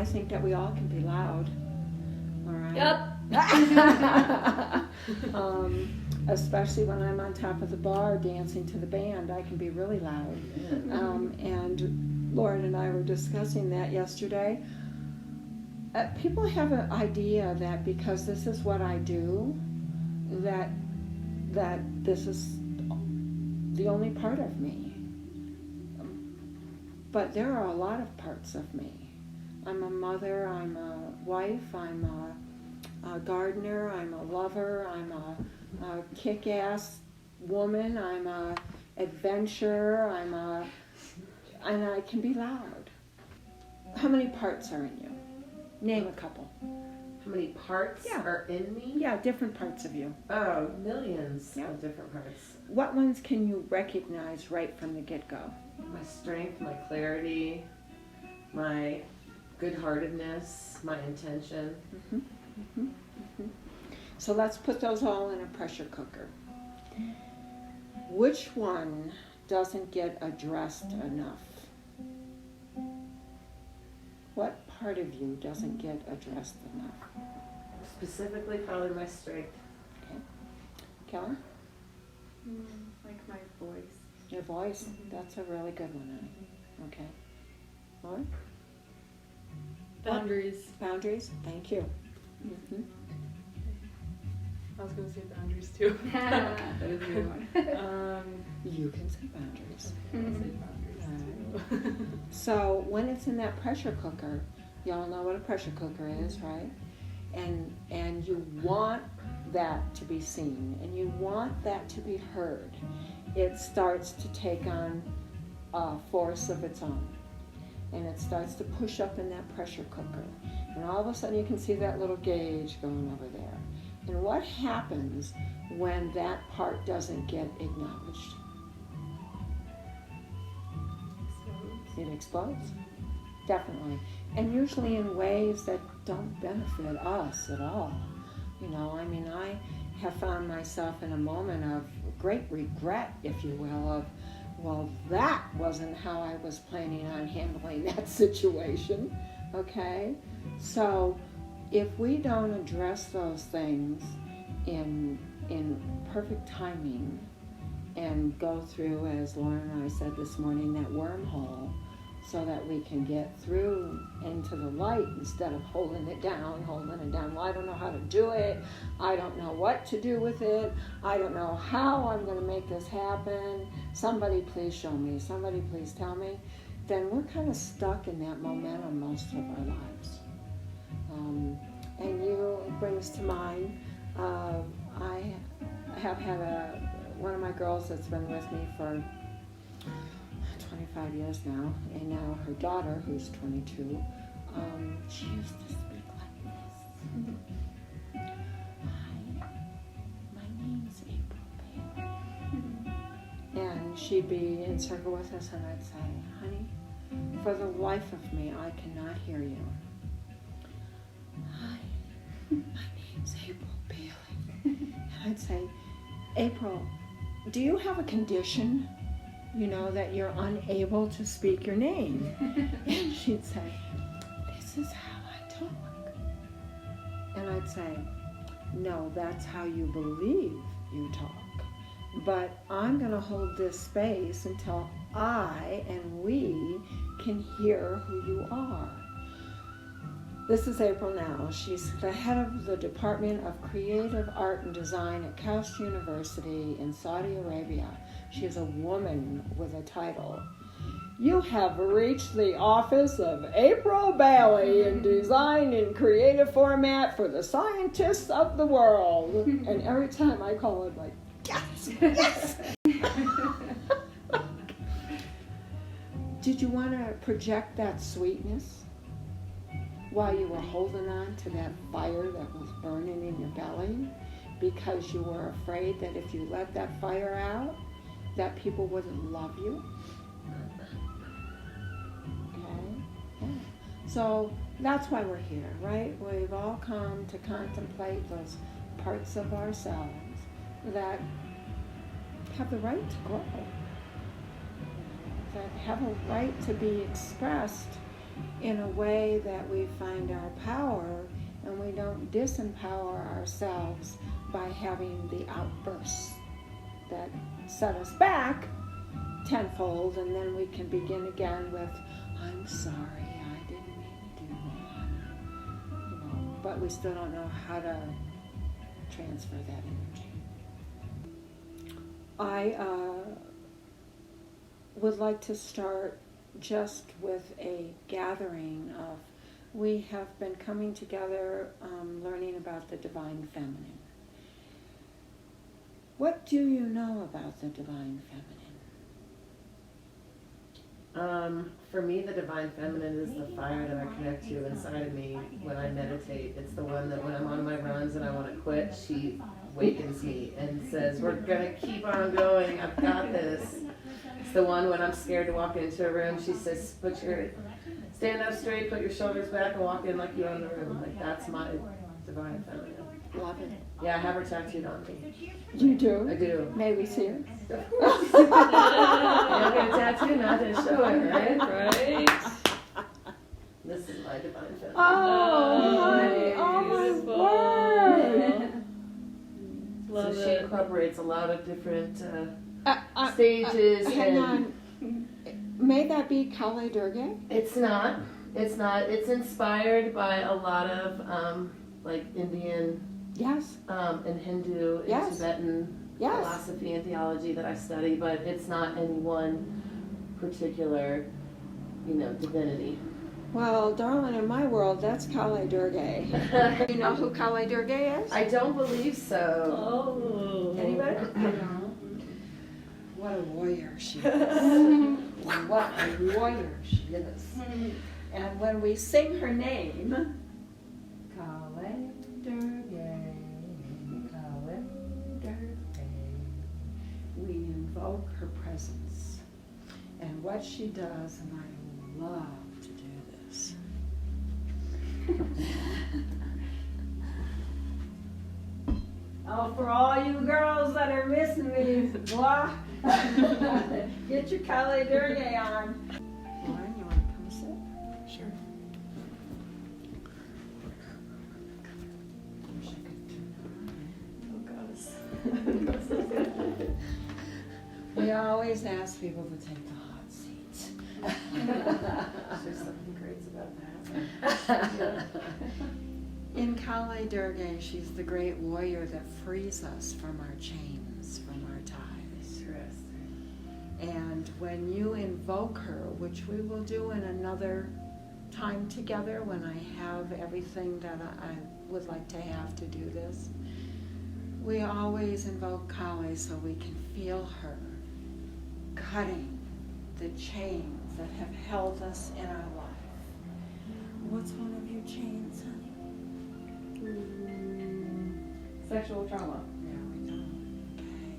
I think that we all can be loud. All right? Yep. Especially when I'm on top of the bar dancing to the band, I can be really loud. And Lauren and I were discussing that yesterday. People have an idea that because this is what I do, that this is the only part of me. But there are a lot of parts of me. I'm a mother, I'm a wife, I'm a gardener, I'm a lover, I'm a kick-ass woman, I'm a adventurer, and I can be loud. How many parts are in you? Name a couple. How many parts are in me? Yeah, different parts of you. Oh, millions of different parts. What ones can you recognize right from the get-go? My strength, my clarity, my good-heartedness, my intention. So let's put those all in a pressure cooker. Which one doesn't get addressed enough? What part of you doesn't get addressed enough? Specifically, probably my strength. Okay. Kelly? Like my voice. Your voice? That's a really good one, honey. Okay. Lauren? Boundaries. Boundaries? Thank you. I was going to say boundaries too. You can say boundaries. I'll say boundaries too. So when it's in that pressure cooker, y'all know what a pressure cooker is, right? And you want that to be seen, and you want that to be heard. It starts to take on a force of its own, and it starts to push up in that pressure cooker. And all of a sudden you can see that little gauge going over there. And what happens when that part doesn't get acknowledged? It explodes. Definitely. And usually in ways that don't benefit us at all. You know, I mean, I have found myself in a moment of great regret, if you will, of, well, that wasn't how I was planning on handling that situation, okay? So if we don't address those things in perfect timing and go through, as Lauren and I said this morning, that wormhole, so that we can get through into the light instead of holding it down. Well, I don't know how to do it. I don't know what to do with it. I don't know how I'm going to make this happen. Somebody please show me. Somebody please tell me. Then we're kind of stuck in that momentum most of our lives. And it brings to mind, I have had one of my girls that's been with me for 25 years now, and now her daughter, who's 22, she used to speak like this. Hi, my name's April Bailey. And she'd be in circle with us, and I'd say, honey, for the life of me, I cannot hear you. Hi, my name's April Bailey. And I'd say, April, do you have a condition? You know, that you're unable to speak your name. And she'd say, this is how I talk. And I'd say, no, that's how you believe you talk. But I'm going to hold this space until I and we can hear who you are. This is April now. She's the head of the Department of Creative Art and Design at Kaust University in Saudi Arabia. She is a woman with a title. You have reached the office of April Bailey in design and creative format for the scientists of the world. And every time I call it, like, yes, yes. Did you want to project that sweetness while you were holding on to that fire that was burning in your belly because you were afraid that if you let that fire out, that people wouldn't love you? Okay? Yeah. So that's why we're here, right? We've all come to contemplate those parts of ourselves that have the right to grow, that have a right to be expressed in a way that we find our power and we don't disempower ourselves by having the outbursts that set us back tenfold, and then we can begin again with, I'm sorry, I didn't mean to do that. But we still don't know how to transfer that energy. I would like to start just with a gathering of, we have been coming together learning about the divine feminine. What do you know about the divine feminine? For me, the divine feminine is the fire that I connect to inside of me when I meditate. It's the one that when I'm on my runs and I want to quit, she wakens me and says, we're going to keep on going, I've got this. It's the one when I'm scared to walk into a room, she says, stand up straight, put your shoulders back, and walk in like you own the room. Like, that's my divine feminine. Love it. Yeah, I have her tattooed on me. You do? I do. May we see her? Of course. You don't get a tattoo, not to show it, right? Right. This is my divine feminine. Oh, honey, oh my word. Love So she it. incorporates a lot of different stages. Hang and on. May that be Kali Durga? It's not. It's not. It's inspired by a lot of like Indian Yes. and Hindu and Yes. Tibetan Yes. philosophy and theology that I study, but it's not any one particular, divinity. Well, darling, in my world, that's Kali Durga. You know who Kali Durga is? I don't believe so. Oh. Anybody? What a warrior she is. What a warrior she is. And when we sing her name, Kali Durga, Kali Durga, we invoke her presence and what she does, and I love to do this. Oh, for all you girls that are missing me, boy, get your Kali Durga on. Lauren, you want to come sit? Sure. Oh, goddess. We always ask people to take the hot seat. There's something great about that. In Kali Durga, she's the great warrior that frees us from our chains, from our ties. Interesting. And when you invoke her, which we will do in another time together when I have everything that I would like to have to do this, we always invoke Kali so we can feel her cutting the chains that have held us in our life. What's one of your chains, honey? Sexual trauma. There we go. Okay.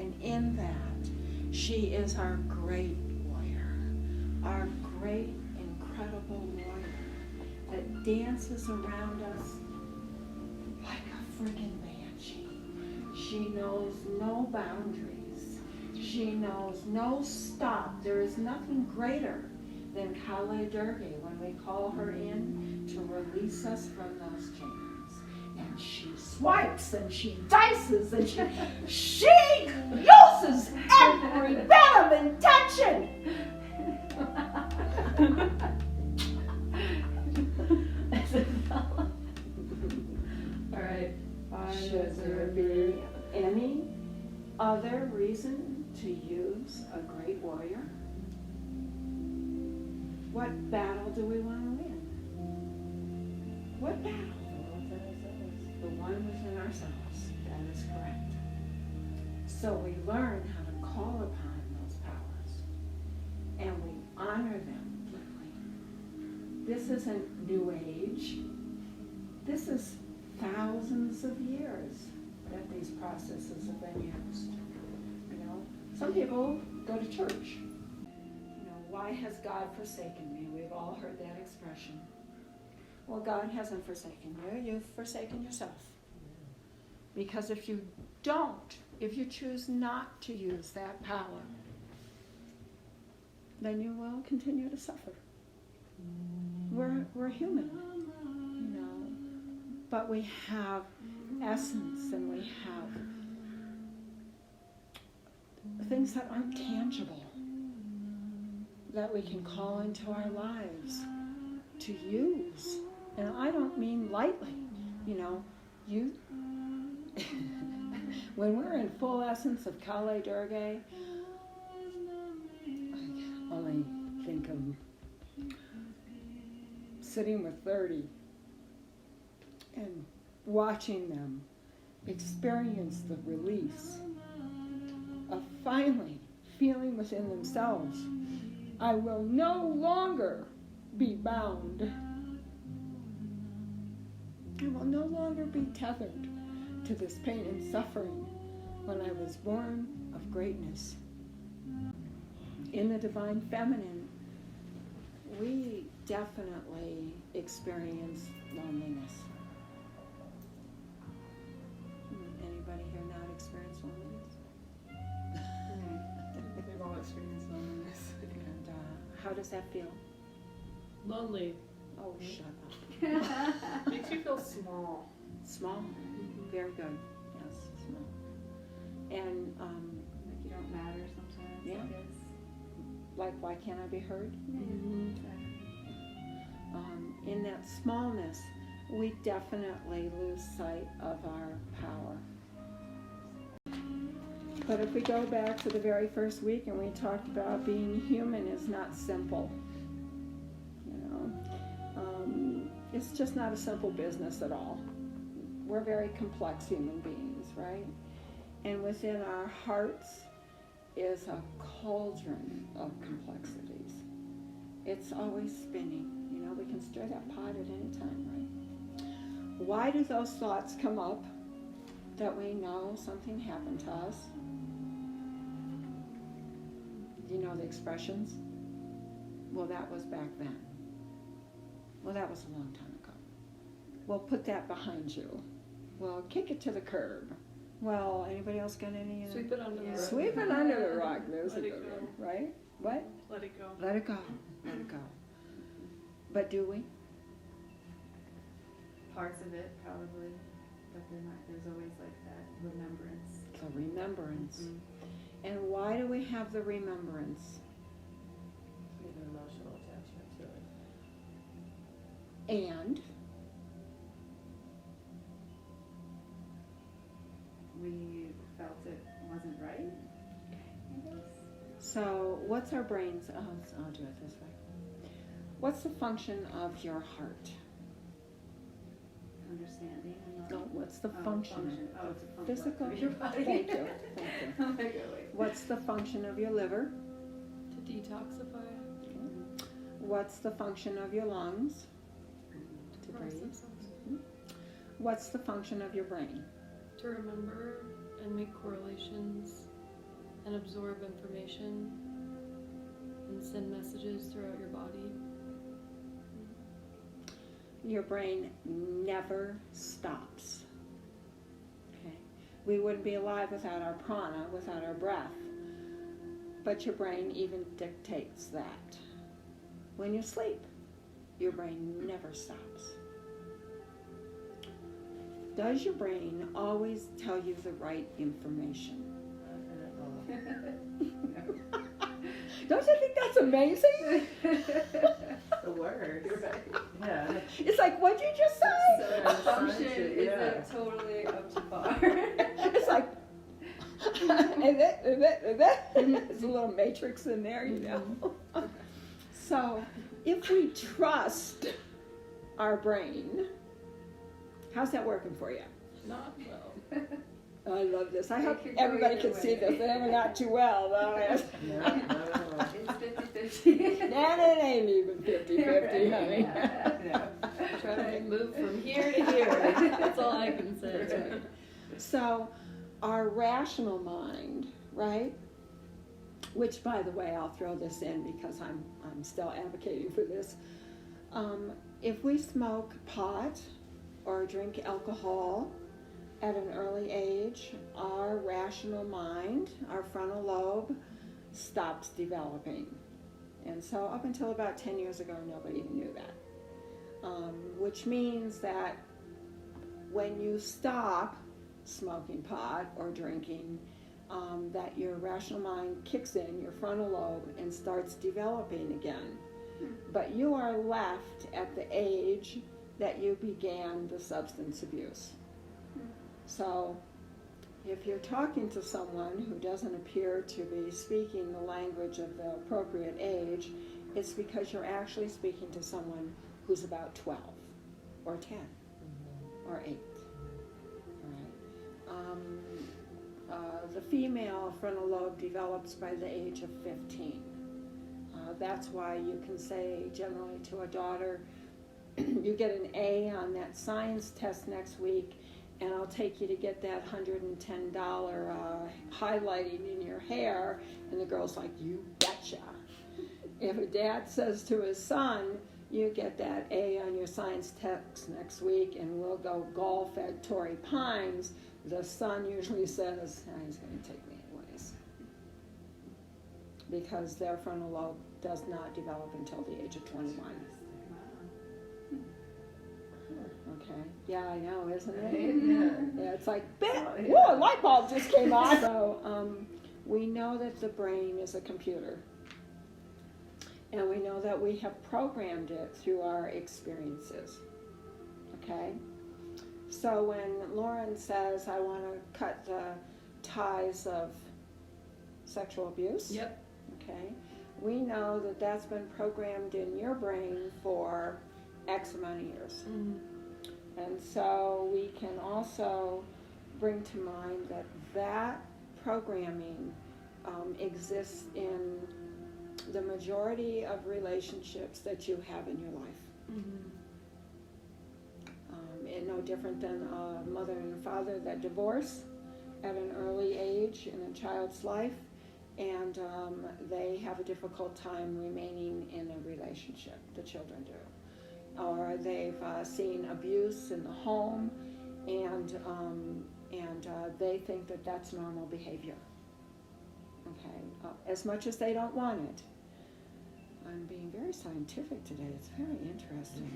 And in that, she is our great warrior, our great, incredible warrior that dances around us like a friggin' banshee. She knows no boundaries. She knows no stop. There is nothing greater than Kali Durga when we call her in to release us from those chains. And she swipes and she dices and she uses every bit of intention. All right. Should there be any other reason to use a great warrior? What battle do we want to win? What battle? The one within ourselves. That is correct. So we learn how to call upon those powers and we honor them deeply. This isn't New Age. This is thousands of years that these processes have been used. Some people go to church. Why has God forsaken me? We've all heard that expression. Well, God hasn't forsaken you. You've forsaken yourself. Because if you choose not to use that power, then you will continue to suffer. We're human, you know, but we have essence and we have things that aren't tangible that we can call into our lives to use. And I don't mean lightly, you know, when we're in full essence of Kale Durga, I can only think of sitting with 30 and watching them experience the release of finally feeling within themselves, I will no longer be bound. I will no longer be tethered to this pain and suffering when I was born of greatness. In the Divine Feminine, we definitely experience loneliness. Anybody here not experience loneliness? We've all experienced loneliness. And how does that feel? Lonely. Oh, shut up. Makes you feel small. Small. Very good. Yes, small. And Like you don't matter sometimes, Yeah. I guess. like, why can't I be heard? Mm-hmm. In that smallness, we definitely lose sight of our power. But if we go back to the very first week and we talked about being human is not simple, you know, it's just not a simple business at all. We're very complex human beings, right? And within our hearts is a cauldron of complexities. It's always spinning. You know, we can stir that pot at any time, right? Why do those thoughts come up that we know something happened to us? Do you know the expressions? Well, that was back then. Well, that was a long time ago. Well, put that behind you. Well, kick it to the curb. Well, anybody else got any? Sweep it under the rug. Sweep it under the rug. There's a Let it good go. one, right? What? Let it go. Let it go. Let it go. But do we? Parts of it probably, but they're not, there's always like that remembrance. The remembrance. Mhm. And why do we have the remembrance? We have an emotional attachment to it. And We felt it wasn't right, I guess. so what's our brain's, I'll do it this way. What's the function of your heart? Understanding. and No, what's the Oh, function? Oh, it's a function Physical. of your body. Thank you. Thank you. I'm like, oh, wait. What's the function of your liver? To detoxify. What's the function of your lungs? To breathe. Process something. What's the function of your brain? To remember and make correlations and absorb information and send messages throughout your body. Your brain never stops. Okay? We wouldn't be alive without our prana, without our breath. But your brain even dictates that. When you sleep, your brain never stops. Does your brain always tell you the right information? Don't you think that's amazing? The word. Yeah. It's like, what'd you just say? So Yeah, the function science, is yeah. like totally up to par. It's like, it's a little matrix in there, you know. So, if we trust our brain, how's that working for you? Not well. I love this. I It hope could go everybody either can see way. this. They haven't got too well, though. Yeah, not at all. It's 50-50. And it ain't even 50-50, honey. Yeah. Try to move from here to here. That's all I can say. So, our rational mind, right? Which, by the way, I'll throw this in because I'm still advocating for this. If we smoke pot or drink alcohol at an early age, our rational mind, our frontal lobe, stops developing. And so up until about 10 years ago, nobody even knew that. Which means that when you stop smoking pot or drinking, that your rational mind kicks in, your frontal lobe, and starts developing again. But you are left at the age that you began the substance abuse. So if you're talking to someone who doesn't appear to be speaking the language of the appropriate age, it's because you're actually speaking to someone who's about 12 or 10 or 8. All right. The female frontal lobe develops by the age of 15. That's why you can say generally to a daughter, you get an A on that science test next week, and I'll take you to get that $110 highlighting in your hair. And the girl's like, you betcha. If a dad says to his son, you get that A on your science test next week and we'll go golf at Torrey Pines, the son usually says, he's going to take me anyways. Because their frontal lobe does not develop until the age of 21. Okay. Yeah, I know, isn't it? Yeah, it's like, whoa, a light bulb just came on. So we know that the brain is a computer. And we know that we have programmed it through our experiences. Okay? So when Lauren says, I want to cut the ties of sexual abuse. Yep. Okay? We know that that's been programmed in your brain for X amount of years. Mm-hmm. And so we can also bring to mind that that programming exists in the majority of relationships that you have in your life. Mm-hmm. And no different than a mother and a father that divorce at an early age in a child's life, and they have a difficult time remaining in a relationship, the children do. Or they've seen abuse in the home, and they think that that's normal behavior. Okay, as much as they don't want it. I'm being very scientific today. It's very interesting.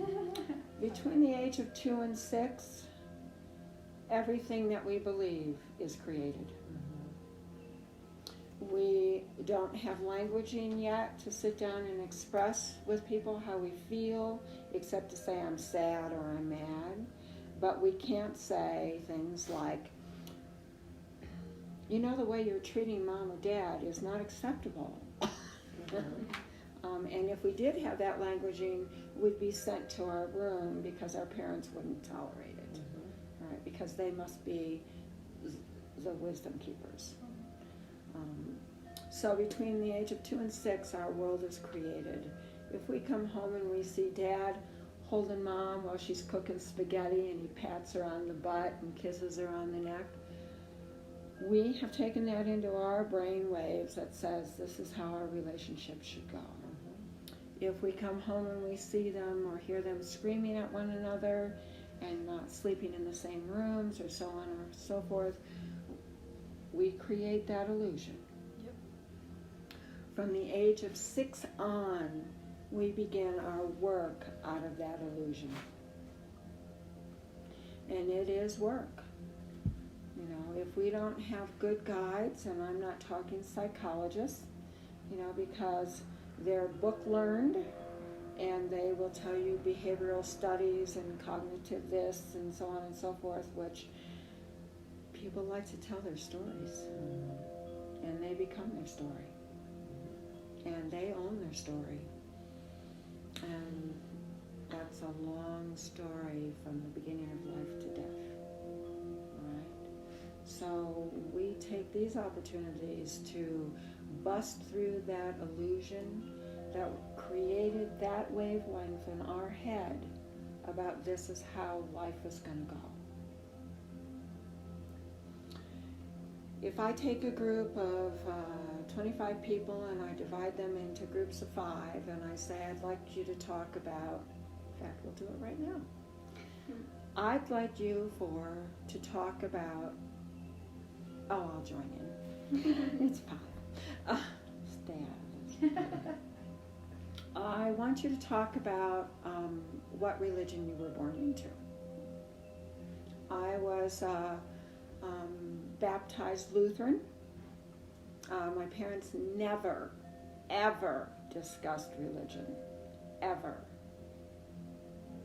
Between the age of 2 and 6, everything that we believe is created. We don't have languaging yet to sit down and express with people how we feel, except to say I'm sad or I'm mad. But we can't say things like, you know, the way you're treating mom or dad is not acceptable. And if we did have that languaging, we'd be sent to our room because our parents wouldn't tolerate it. Right? Because they must be the wisdom keepers. So between the age of 2 and 6, our world is created. If we come home and we see dad holding mom while she's cooking spaghetti and he pats her on the butt and kisses her on the neck, we have taken that into our brain waves that says this is how our relationship should go. If we come home and we see them or hear them screaming at one another and not sleeping in the same rooms or so on or so forth, we create that illusion. Yep. From the age of 6 on, we begin our work out of that illusion. And it is work. You know, if we don't have good guides, and I'm not talking psychologists, you know, because they're book learned and they will tell you behavioral studies and cognitive this and so on and so forth, which people like to tell their stories, and they become their story, and they own their story, and that's a long story from the beginning of life to death. Right? So we take these opportunities to bust through that illusion that created that wavelength in our head about this is how life is going to go. If I take a group of 25 people and I divide them into groups of 5 and I say I'd like you to talk about, in fact we'll do it right now. I'd like you to talk about, I'll join in. It's fine. Stay out of this. I want you to talk about what religion you were born into. I was baptized Lutheran. My parents never, ever discussed religion, ever.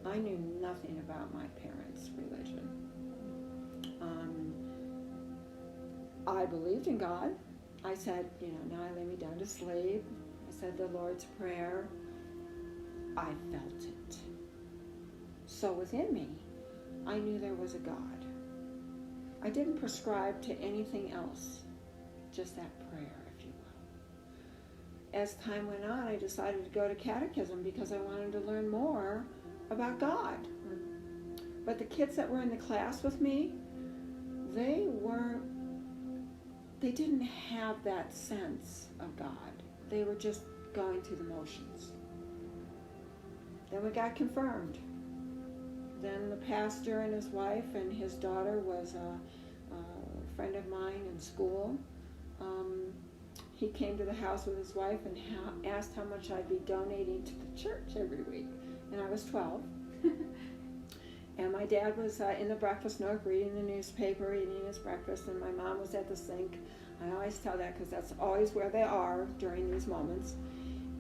I knew nothing about my parents' religion. I believed in God. I said, now I lay me down to sleep. I said the Lord's Prayer. I felt it. So within me, I knew there was a God. I didn't prescribe to anything else, just that prayer, if you will. As time went on, I decided to go to catechism because I wanted to learn more about God. But the kids that were in the class with me, they didn't have that sense of God. They were just going through the motions. Then we got confirmed. Then the pastor and his wife and his daughter was a friend of mine in school. He came to the house with his wife and asked how much I'd be donating to the church every week. And I was 12. And my dad was in the breakfast nook reading the newspaper, eating his breakfast, and my mom was at the sink. I always tell that because that's always where they are during these moments.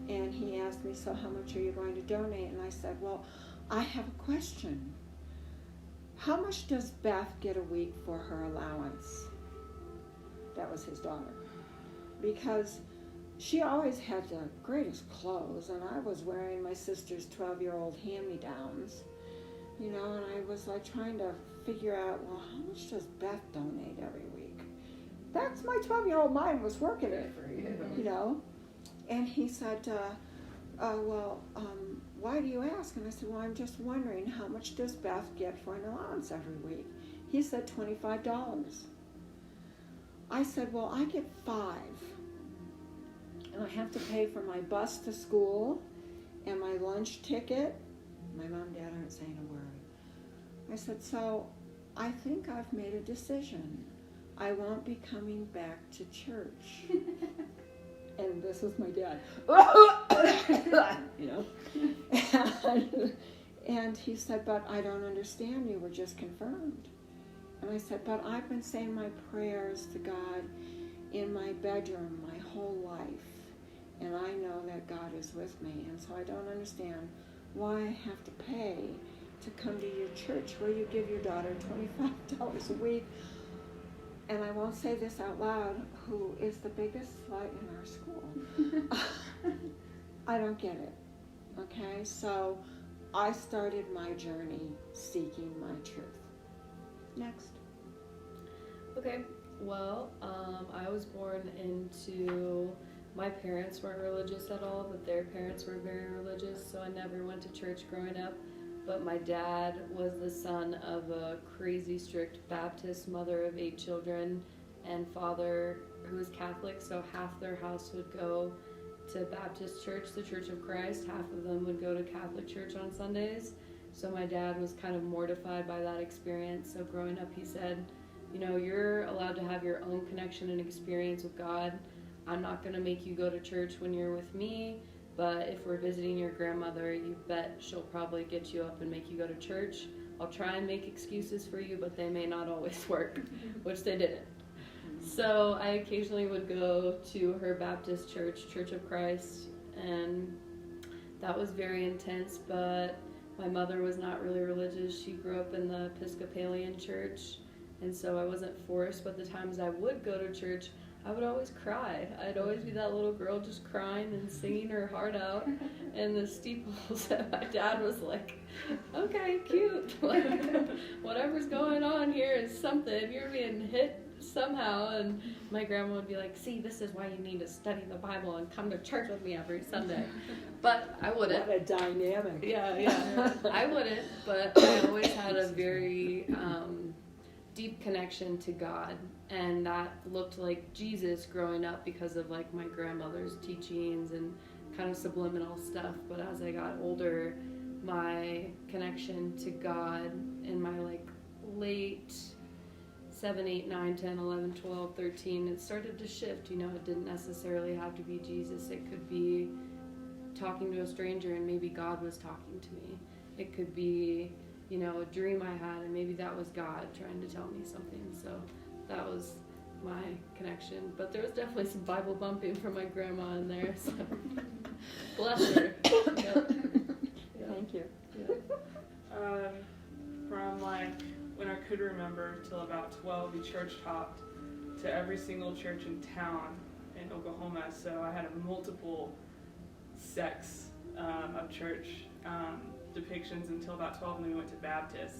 And he asked me, so how much are you going to donate? And I said, well, I have a question. How much does Beth get a week for her allowance? That was his daughter. Because she always had the greatest clothes, and I was wearing my sister's 12-year-old hand-me-downs. And I was like trying to figure out, well, how much does Beth donate every week? That's my 12-year-old mind was working it, And he said, why do you ask? And I said, well, I'm just wondering, how much does Beth get for an allowance every week? He said $25. I said, well, I get $5. And I have to pay for my bus to school and my lunch ticket. My mom and dad aren't saying a word. I said, so I think I've made a decision. I won't be coming back to church. And this was my dad. And he said, but I don't understand. You were just confirmed. And I said, but I've been saying my prayers to God in my bedroom my whole life. And I know that God is with me. And so I don't understand why I have to pay to come to your church where you give your daughter $25 a week. And I won't say this out loud, who is the biggest slut in our school. I don't get it. Okay, so I started my journey seeking my truth. Next. Okay, well, I was born into, my parents weren't religious at all, but their parents were very religious, so I never went to church growing up. But my dad was the son of a crazy strict Baptist mother of 8 children and father who was Catholic, so half their house would go to Baptist church, the Church of Christ. Half of them would go to Catholic church on Sundays. So my dad was kind of mortified by that experience. So growing up, he said, you're allowed to have your own connection and experience with God. I'm not going to make you go to church when you're with me. But if we're visiting your grandmother, you bet she'll probably get you up and make you go to church. I'll try and make excuses for you, but they may not always work, which they didn't. So I occasionally would go to her Baptist church, Church of Christ, and that was very intense, but my mother was not really religious. She grew up in the Episcopalian church, and so I wasn't forced, but the times I would go to church, I would always cry. I'd always be that little girl just crying and singing her heart out in the steeples. And my dad was like, okay, cute. Whatever's going on here is something. You're being hit somehow. And my grandma would be like, see, this is why you need to study the Bible and come to church with me every Sunday. But I wouldn't. What a dynamic. Yeah. I wouldn't, but I always had a very deep connection to God, and that looked like Jesus growing up because of like my grandmother's teachings and kind of subliminal stuff. But as I got older, my connection to God in my like late 7, 8, 9, 10, 11, 12, 13, it started to shift. It didn't necessarily have to be Jesus. It could be talking to a stranger and maybe God was talking to me. It could be, you know, a dream I had and maybe that was God trying to tell me something. So that was my connection. But there was definitely some Bible bumping from my grandma in there. So bless her. Yep. Thank you. Yeah. From like when I could remember till about 12, we church hopped to every single church in town in Oklahoma. So I had a multiple sects of church depictions until about 12, and then we went to Baptist.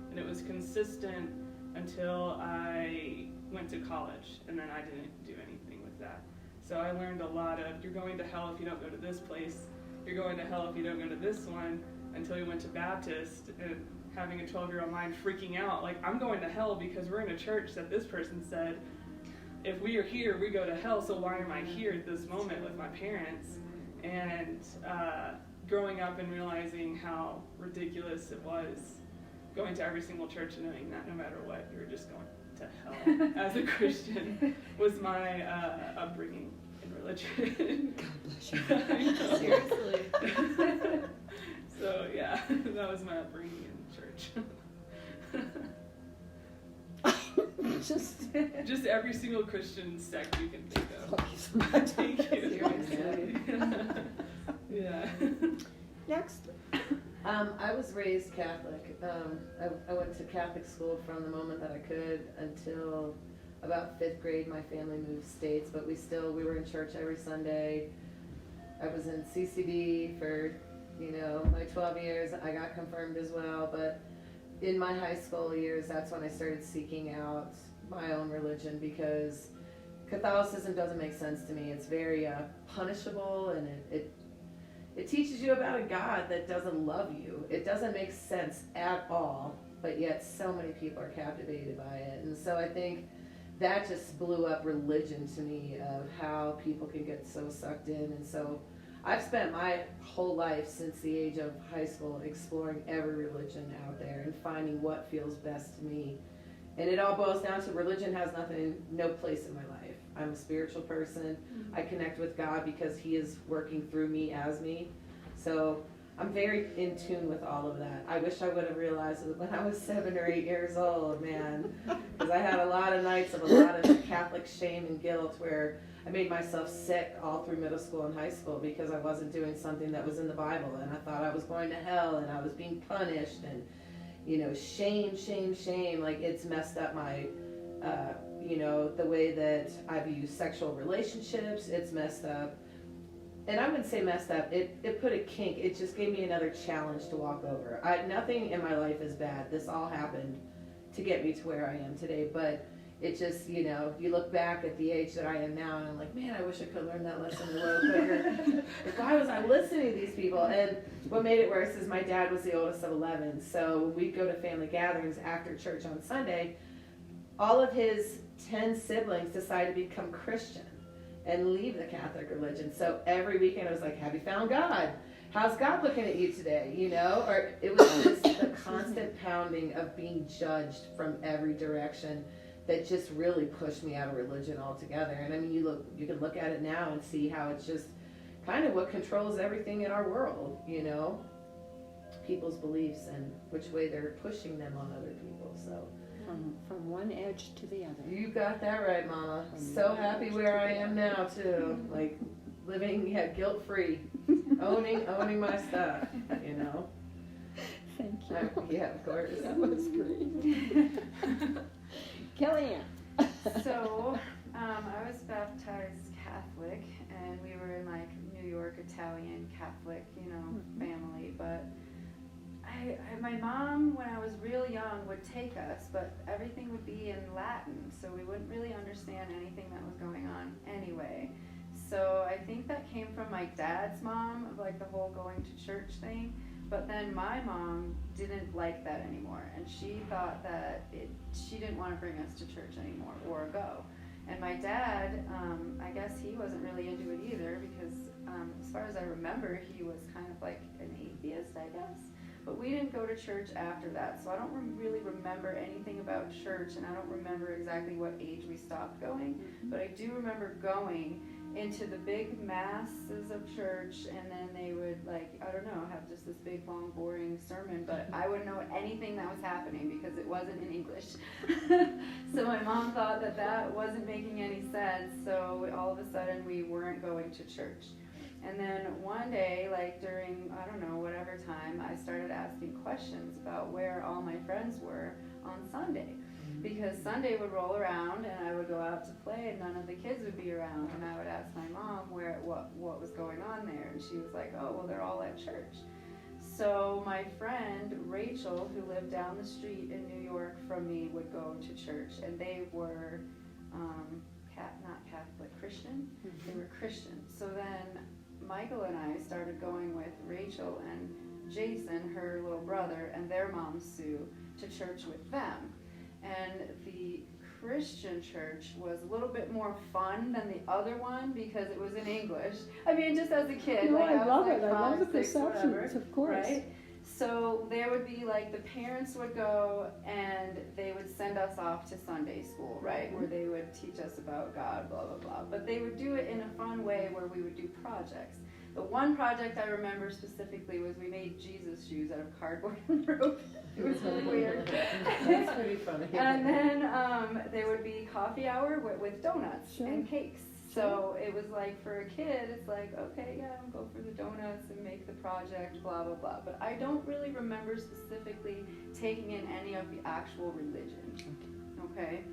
And it was consistent until I went to college, and then I didn't do anything with that. So I learned a lot of, you're going to hell if you don't go to this place, you're going to hell if you don't go to this one, until we went to Baptist, and having a 12-year-old mind freaking out, like, I'm going to hell because we're in a church that this person said, if we are here, we go to hell, so why am I here at this moment with my parents? And growing up and realizing how ridiculous it was going to every single church and knowing that no matter what, you were just going to hell as a Christian was my upbringing in religion. God bless you. Seriously. So yeah, that was my upbringing in church. Just every single Christian sect you can think of. Thank you. Seriously. Yeah. Next. I was raised Catholic. I went to Catholic school from the moment that I could until about 5th grade. My family moved states, but we were in church every Sunday. I was in CCD for, my 12 years. I got confirmed as well, but in my high school years, that's when I started seeking out my own religion, because Catholicism doesn't make sense to me. It's very punishable, and it teaches you about a God that doesn't love you. It doesn't make sense at all, but yet so many people are captivated by it. And so I think that just blew up religion to me, of how people can get so sucked in. And so I've spent my whole life since the age of high school exploring every religion out there and finding what feels best to me. And it all boils down to religion has no place in my life. I'm a spiritual person. I connect with God because He is working through me as me. So I'm very in tune with all of that. I wish I would have realized it when I was 7 or 8 years old, man. Because I had a lot of nights of a lot of Catholic shame and guilt where I made myself sick all through middle school and high school because I wasn't doing something that was in the Bible, and I thought I was going to hell and I was being punished, and shame, like it's messed up my the way that I view sexual relationships. It's messed up, and I wouldn't say messed up, it put a kink. It just gave me another challenge to walk over. Nothing in my life is bad. This all happened to get me to where I am today, but it just, you look back at the age that I am now, and I'm like, man, I wish I could learn that lesson a little quicker. Why was I listening to these people? And what made it worse is my dad was the oldest of 11, so when we'd go to family gatherings after church on Sunday, all of his 10 siblings decided to become Christian and leave the Catholic religion. So every weekend I was like, have you found God? How's God looking at you today? Or it was just the constant pounding of being judged from every direction that just really pushed me out of religion altogether. And I mean, you can look at it now and see how it's just kind of what controls everything in our world, people's beliefs and which way they're pushing them on other people. So From one edge to the other. you got that right, Mama. So happy where I am now too, like living guilt-free, owning my stuff, Thank you. Yeah, of course. That was great. Kellyanne. So, I was baptized Catholic, and we were in like New York Italian Catholic, family. But my mom, when I was real young, would take us, but everything would be in Latin, so we wouldn't really understand anything that was going on anyway. So I think that came from my dad's mom, of like the whole going to church thing. But then my mom didn't like that anymore, and she thought that she didn't want to bring us to church anymore or go. And my dad, I guess he wasn't really into it either, because as far as I remember, he was kind of like an atheist, I guess. But we didn't go to church after that, so I don't really remember anything about church, and I don't remember exactly what age we stopped going. But I do remember going into the big masses of church, and then they would, like, I don't know, have just this big, long, boring sermon, but I wouldn't know anything that was happening because it wasn't in English. So my mom thought that that wasn't making any sense, so all of a sudden we weren't going to church. And then one day, like during, I don't know, whatever time, I started asking questions about where all my friends were on Sunday. Because Sunday would roll around and I would go out to play and none of the kids would be around, and I would ask my mom what was going on there, and she was like, oh, well, they're all at church. So my friend Rachel, who lived down the street in New York from me, would go to church, and they were not Catholic, Christian. They were Christian. So then Michael and I started going with Rachel and Jason, her little brother, and their mom Sue, to church with them. And the Christian church was a little bit more fun than the other one because it was in English. I mean, just as a kid. No, like, I love was it. like I love the 5, 6, whatever, perceptions, of course. right? So there would be like the parents would go and they would send us off to Sunday school, right? Where they would teach us about God, blah, blah, blah. But they would do it in a fun way where we would do projects. The one project I remember specifically was we made Jesus shoes out of cardboard and rope. It was really weird. That's pretty funny. And then there would be coffee hour with donuts Sure. and cakes. So it was like, for a kid, it's like, okay, yeah, I'll go for the donuts and make the project, blah, blah, blah. But I don't really remember specifically taking in any of the actual religion, okay?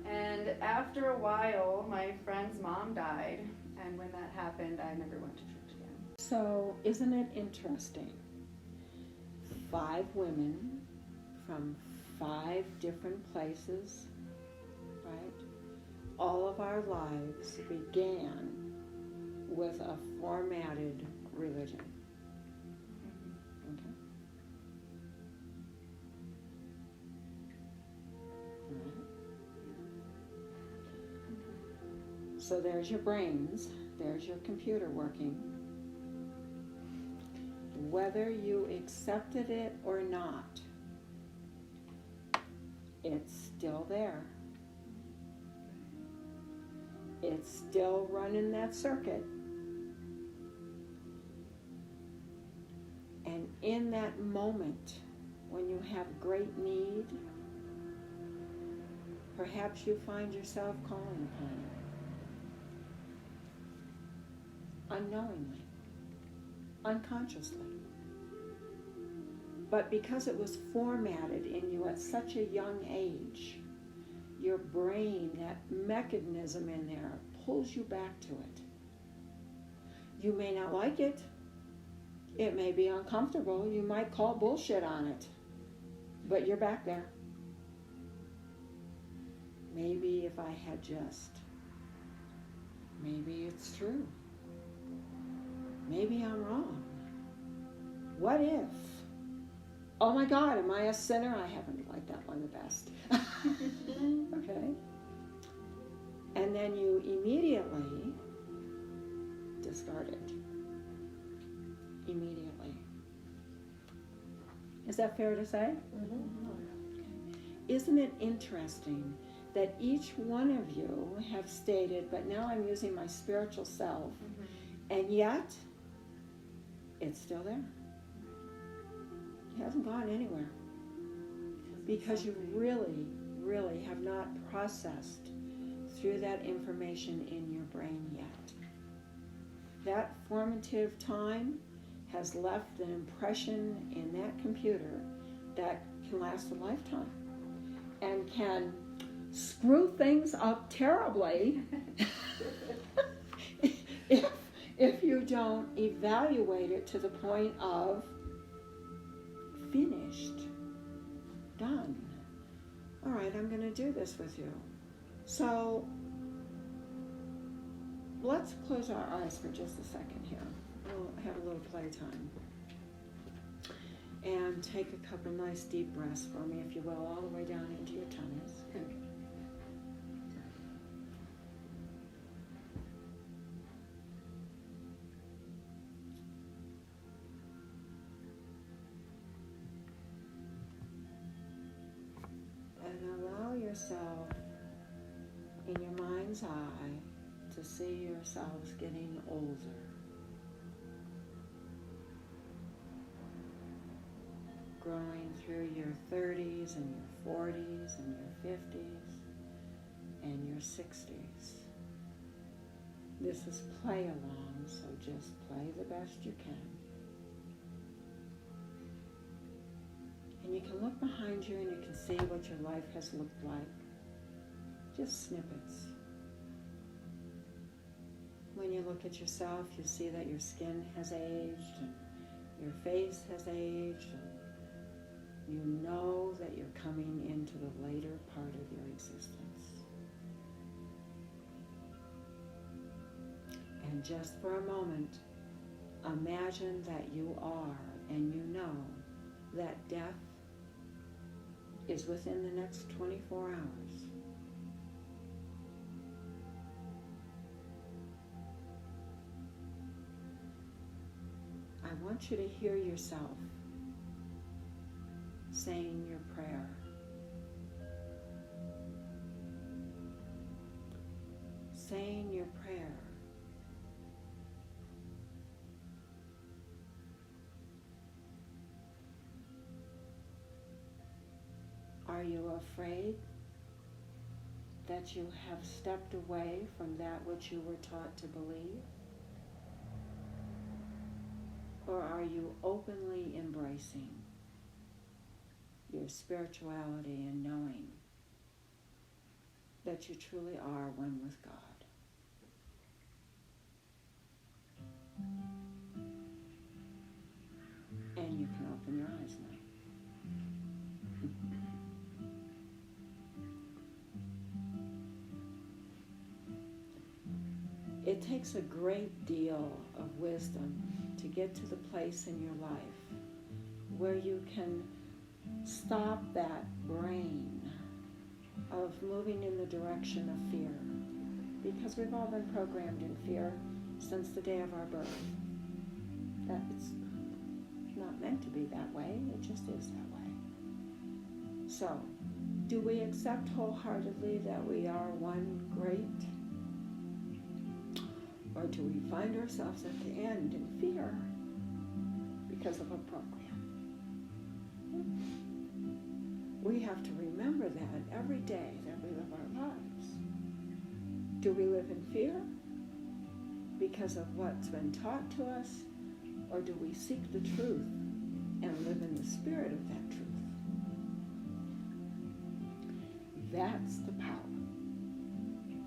And after a while, my friend's mom died, and when that happened, I never went to church again. So, isn't it interesting? 5 women from 5 different places, right? All of our lives began with a formatted religion. Okay? All right. So there's your brains, there's your computer working. Whether you accepted it or not, it's still there. It's still running that circuit. And in that moment, when you have great need, perhaps you find yourself calling upon it. Unknowingly. Unconsciously. But because it was formatted in you at such a young age, your brain, that mechanism in there, pulls you back to it. You may not like it. It may be uncomfortable. You might call bullshit on it. But you're back there. Maybe if I had just. Maybe it's true. Maybe I'm wrong. What if? Oh my God, am I a sinner? I happen to like that one the best. Okay? And then you immediately discard it. Immediately. Is that fair to say? Mm-hmm. Isn't it interesting that each one of you have stated, but now I'm using my spiritual self, and yet it's still there. It hasn't gone anywhere. Because you really, really have not processed through that information in your brain yet. That formative time has left an impression in that computer that can last a lifetime and can screw things up terribly if you don't evaluate it to the point of finished, done. All right, I'm going to do this with you. So let's close our eyes for just a second here. We'll have a little playtime. And take a couple nice deep breaths for me, if you will, all the way down into your tummies. And allow yourself, in your mind's eye, to see yourselves getting older. Growing through your 30s and your 40s and your 50s and your 60s. This is play along, so just play the best you can. And you can look behind you and you can see what your life has looked like. Just snippets. When you look at yourself, you see that your skin has aged and your face has aged, and you know that you're coming into the later part of your existence. And just for a moment, imagine that you are and you know that death is within the next 24 hours. I want you to hear yourself saying your prayer. Saying your prayer. Are you afraid that you have stepped away from that which you were taught to believe? Or are you openly embracing your spirituality and knowing that you truly are one with God? And you can open your eyes now. It takes a great deal of wisdom to get to the place in your life where you can stop that brain of moving in the direction of fear. Because we've all been programmed in fear since the day of our birth. That it's not meant to be that way, it just is that way. So, do we accept wholeheartedly that we are one great? Or do we find ourselves at the end in fear because of a program? We have to remember that every day that we live our lives. Do we live in fear because of what's been taught to us, or do we seek the truth and live in the spirit of that truth? That's the power.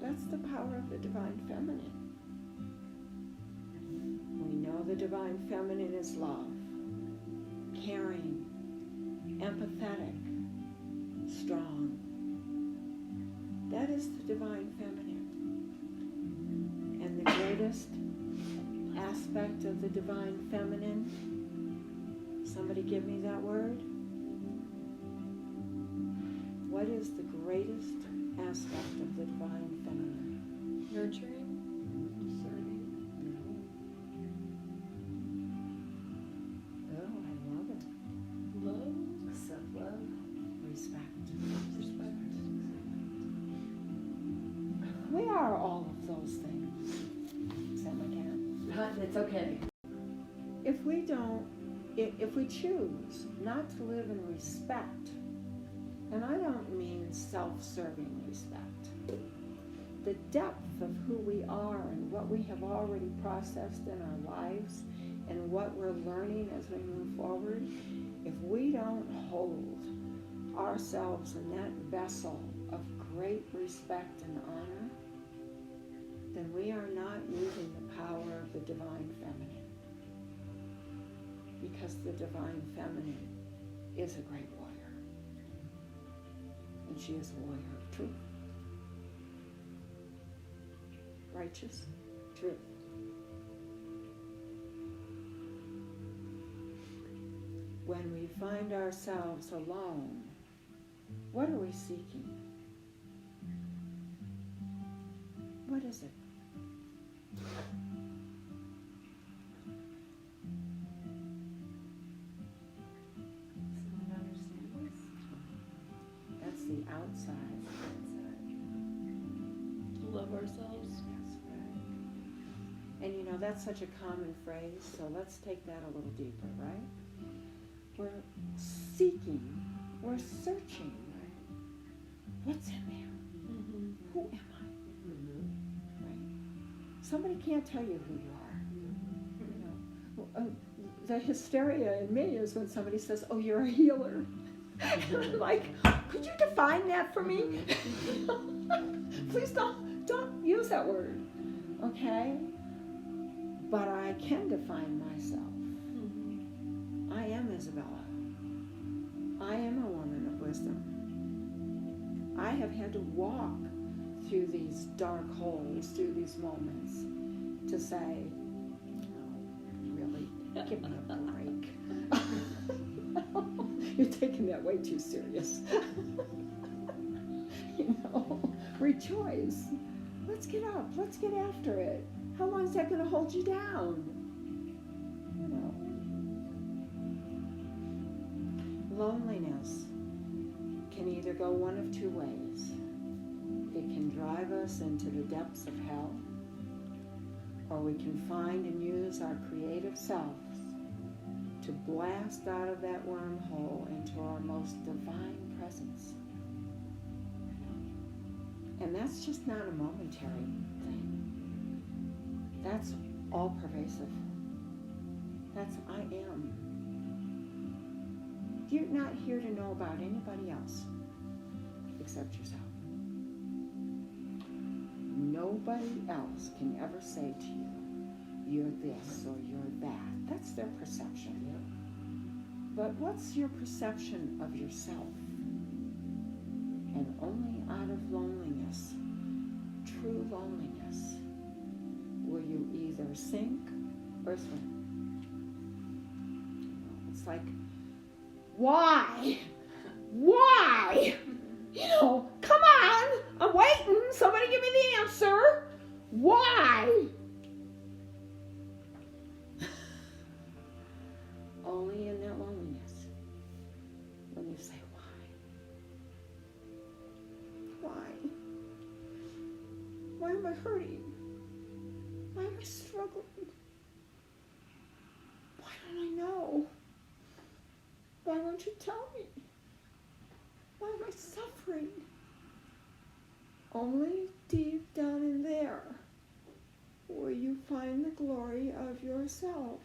That's the power of the divine feminine. We know the divine feminine is love, caring, empathetic, strong. That is the divine feminine. And the greatest aspect of the divine feminine, somebody give me that word. What is the greatest aspect of the divine feminine? Nurturing. We are all of those things. Sam again. It's okay. If we choose not to live in respect, and I don't mean self-serving respect, the depth of who we are and what we have already processed in our lives and what we're learning as we move forward, if we don't hold ourselves in that vessel of great respect and honor, then we are not using the power of the divine feminine. Because the divine feminine is a great warrior. And she is a warrior of truth. Righteous truth. When we find ourselves alone, what are we seeking? What is it? Someone understand us? That's the outside. To love ourselves. Yes, And you know, that's such a common phrase, so let's take that a little deeper, right? We're seeking, we're searching, right? What's in there? Mm-hmm. Who am I? Mm-hmm. Right? Somebody can't tell you who you are. You know, the hysteria in me is when somebody says, "Oh, you're a healer." I'm like, could you define that for me? Please don't use that word, okay? But I can define myself. Mm-hmm. I am Isabella. I am a woman of wisdom. I have had to walk through these dark holes, through these moments, to say, "Oh, really, give me a break." You're taking that way too serious. You know, rejoice. Let's get up. Let's get after it. How long is that going to hold you down? You know. Loneliness can either go one of two ways. It can drive us into the depths of hell, or we can find and use our creative selves to blast out of that wormhole into our most divine presence. And that's just not a momentary thing. That's all pervasive. That's I am. You're not here to know about anybody else except yourself. Nobody else can ever say to you, "You're this" or "You're that." That's their perception. But what's your perception of yourself? And only out of loneliness, true loneliness, will you either sink or swim. It's like, why? Why? You know, come on, I'm waiting. Somebody give me the answer. Why? Only in that loneliness, when you say, why? Why am I hurting? Why am I struggling? Why don't I know? Why won't you tell me? Why am I suffering? Only deep down in there will you find the glory of yourself.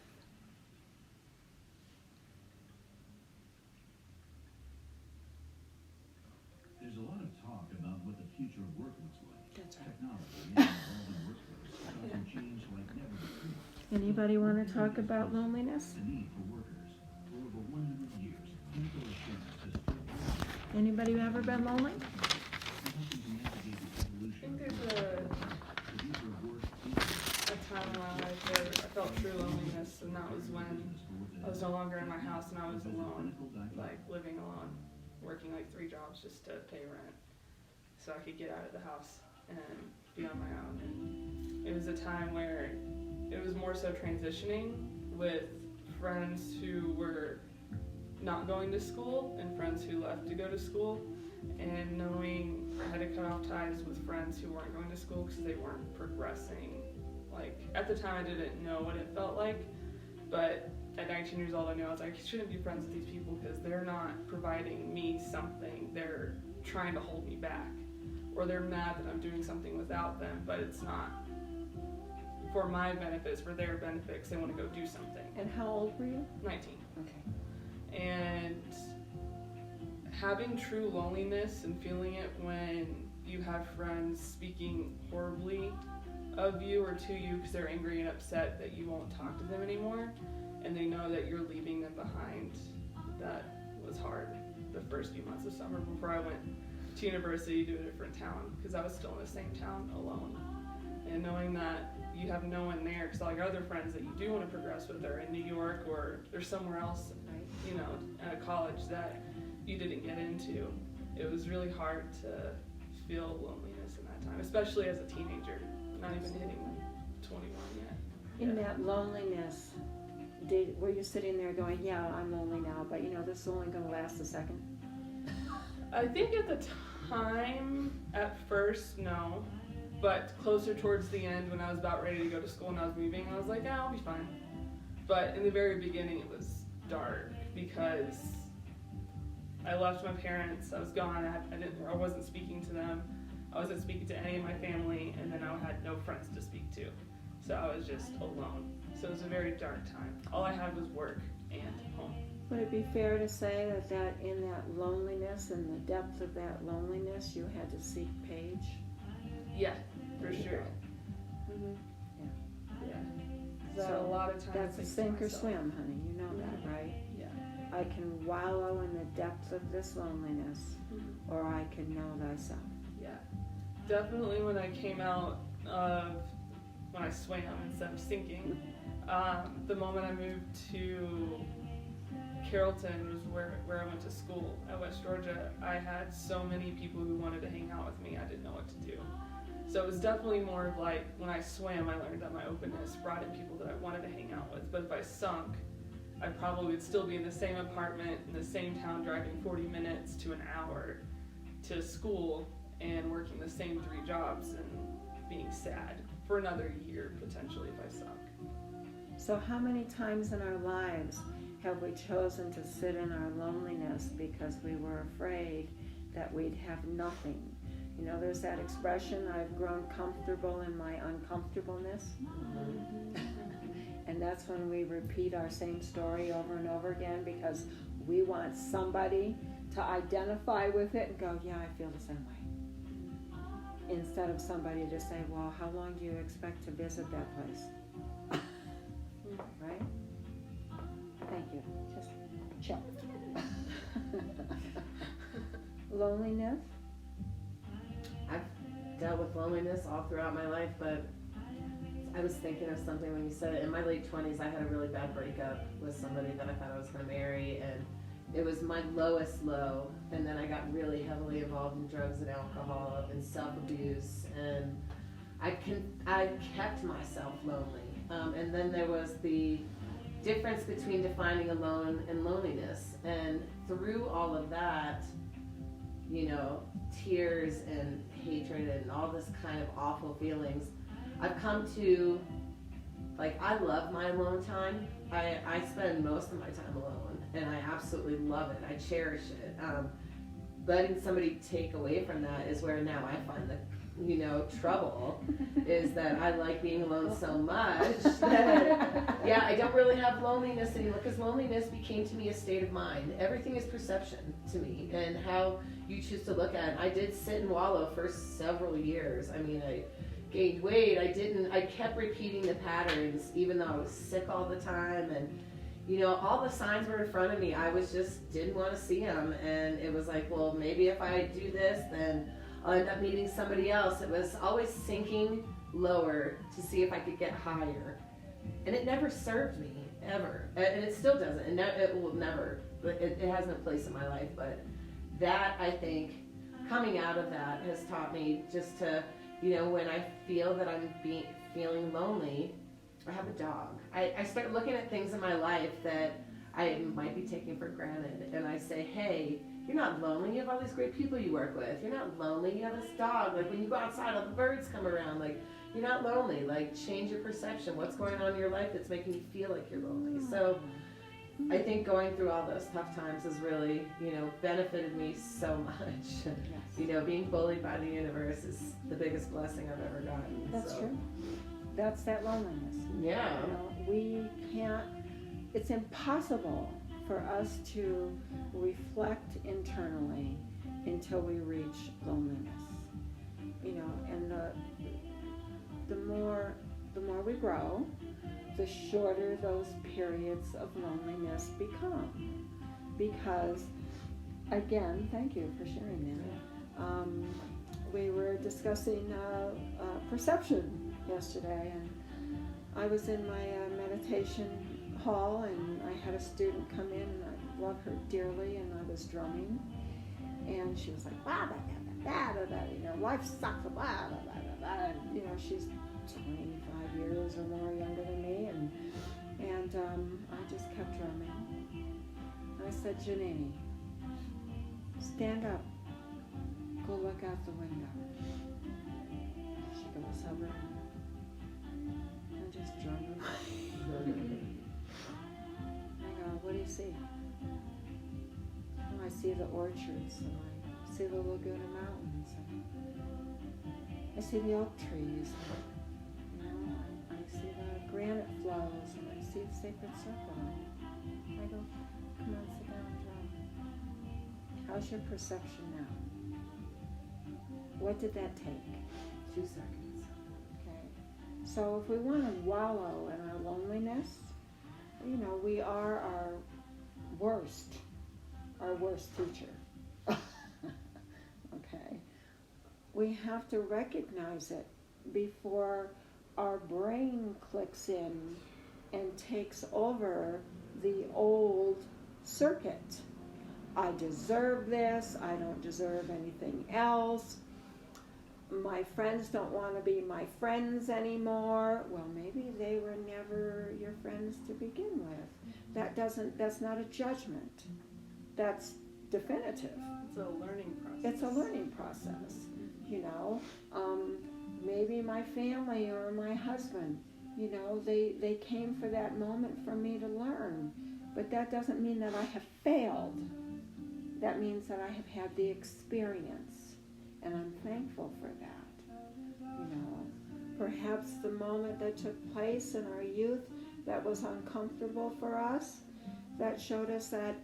There's a lot of talk about what the future of work looks like. That's right. Technology involved in workplace can change like never before. Anybody want to talk about loneliness? The need for workers. For over 100 years, clinical assurance has stood Anybody ever been lonely? helping to navigate the I evolution think of there's work. The future of work is a time in my life where I felt true loneliness, and that was when I was no longer in my house and I was alone, like living alone, working like 3 jobs just to pay rent, so I could get out of the house and be on my own. And it was a time where it was more so transitioning with friends who were not going to school and friends who left to go to school, and knowing I had to cut off ties with friends who weren't going to school because they weren't progressing. Like, at the time I didn't know what it felt like, but at 19 years old I knew I was like, I shouldn't be friends with these people because they're not providing me something. They're trying to hold me back, or they're mad that I'm doing something without them, but it's not for my benefits, for their benefits. They want to go do something. And how old were you? 19. Okay. And having true loneliness and feeling it when you have friends speaking horribly of you or to you because they're angry and upset that you won't talk to them anymore, and they know that you're leaving them behind, that was hard the first few months of summer before I went to university to a different town, because I was still in the same town alone. And knowing that you have no one there, because all your other friends that you do want to progress with are in New York or they're somewhere else, you know, at a college that you didn't get into. It was really hard to feel loneliness in that time, especially as a teenager, not even hitting 21 yet. In that loneliness, were you sitting there going, yeah, I'm lonely now, but you know, this is only going to last a second? I think at the time, at first, no. But closer towards the end, when I was about ready to go to school and I was moving, I was like, yeah, I'll be fine. But in the very beginning, it was dark because I left my parents. I was gone. I wasn't speaking to them. I wasn't speaking to any of my family, and then I had no friends to speak to. So I was just alone. So it was a very dark time. All I had was work and home. Would it be fair to say that in that loneliness and the depth of that loneliness, you had to seek Paige? Yeah, for sure. Mm-hmm. Yeah. So So a lot of times that's a I think to sink or myself, swim, honey. You know that, right? Yeah. I can wallow in the depths of this loneliness, Mm-hmm. or I can know thyself. Yeah. Definitely when I came out of, when I swam instead of sinking, the moment I moved to Carrollton was where I went to school at West Georgia. I had so many people who wanted to hang out with me, I didn't know what to do. So it was definitely more of like, when I swam, I learned that my openness brought in people that I wanted to hang out with. But if I sunk, I probably would still be in the same apartment, in the same town, driving 40 minutes to an hour to school and working the same 3 jobs and being sad for another year, potentially, if I sunk. So how many times in our lives have we chosen to sit in our loneliness because we were afraid that we'd have nothing? You know, there's that expression, I've grown comfortable in my uncomfortableness. And that's when we repeat our same story over and over again because we want somebody to identify with it and go, yeah, I feel the same way. Instead of somebody to say, well, how long do you expect to visit that place? Right? Thank you. Just check. Loneliness? I've dealt with loneliness all throughout my life, but I was thinking of something when you said it. In my late 20s, I had a really bad breakup with somebody that I thought I was going to marry, and it was my lowest low. And then I got really heavily involved in drugs and alcohol and self-abuse, and I kept myself lonely. And then there was the difference between defining alone and loneliness. And through all of that, you know, tears and hatred and all this kind of awful feelings, I've come to, like, I love my alone time. I spend most of my time alone, and I absolutely love it. I cherish it. Letting somebody take away from that is where now I find the, you know, trouble, is that I like being alone so much that, yeah, I don't really have loneliness anymore, because loneliness became to me a state of mind. Everything is perception to me, and how you choose to look at it. I did sit and wallow for several years. I mean, I gained weight. I kept repeating the patterns, even though I was sick all the time, and you know, all the signs were in front of me. I didn't want to see them, and it was like, well, maybe if I do this, then I'll end up meeting somebody else. It was always sinking lower to see if I could get higher, and it never served me, ever, and it still doesn't, and it will never. It has no place in my life, but that, I think, coming out of that has taught me just to, you know, when I feel that I'm feeling lonely, I have a dog. I start looking at things in my life that I might be taking for granted, and I say, hey, you're not lonely. You have all these great people you work with. You're not lonely. You have this dog. Like, when you go outside, all the birds come around. Like, you're not lonely. Like, change your perception. What's going on in your life that's making you feel like you're lonely? So I think going through all those tough times has really, you know, benefited me so much. You know, being bullied by the universe is the biggest blessing I've ever gotten. That's true. That's that loneliness. Yeah. You know, we can't, it's impossible for us to reflect internally until we reach loneliness. You know, and the more we grow, the shorter those periods of loneliness become. Because, again, thank you for sharing that. We were discussing perception yesterday, and I was in my meditation hall, and I had a student come in, and I love her dearly, and I was drumming, and she was like, blah, blah, blah, blah, blah, blah, you know, life sucks, blah, blah, blah, blah, blah, and, you know, she's 25 years or more younger than me, and I just kept drumming. I said, Janine, stand up, go look out the window. She Chicken was over. I just joined them. I go, what do you see? Oh, I see the orchards, and I see the Laguna Mountains, and I see the oak trees, and, I see the granite flows, and I see the sacred circle. I go, come on, sit down and draw. How's your perception now? What did that take? 2 seconds. Okay. So if we want to wallow in our loneliness, we are our worst teacher. Okay. We have to recognize it before our brain clicks in and takes over the old circuit. I deserve this, I don't deserve anything else. My friends don't want to be my friends anymore. Well, maybe they were never your friends to begin with. That's not a judgment. That's definitive. It's a learning process. It's a learning process, maybe my family or my husband, they came for that moment for me to learn. But that doesn't mean that I have failed. That means that I have had the experience. And I'm thankful for that. Perhaps the moment that took place in our youth that was uncomfortable for us, that showed us that,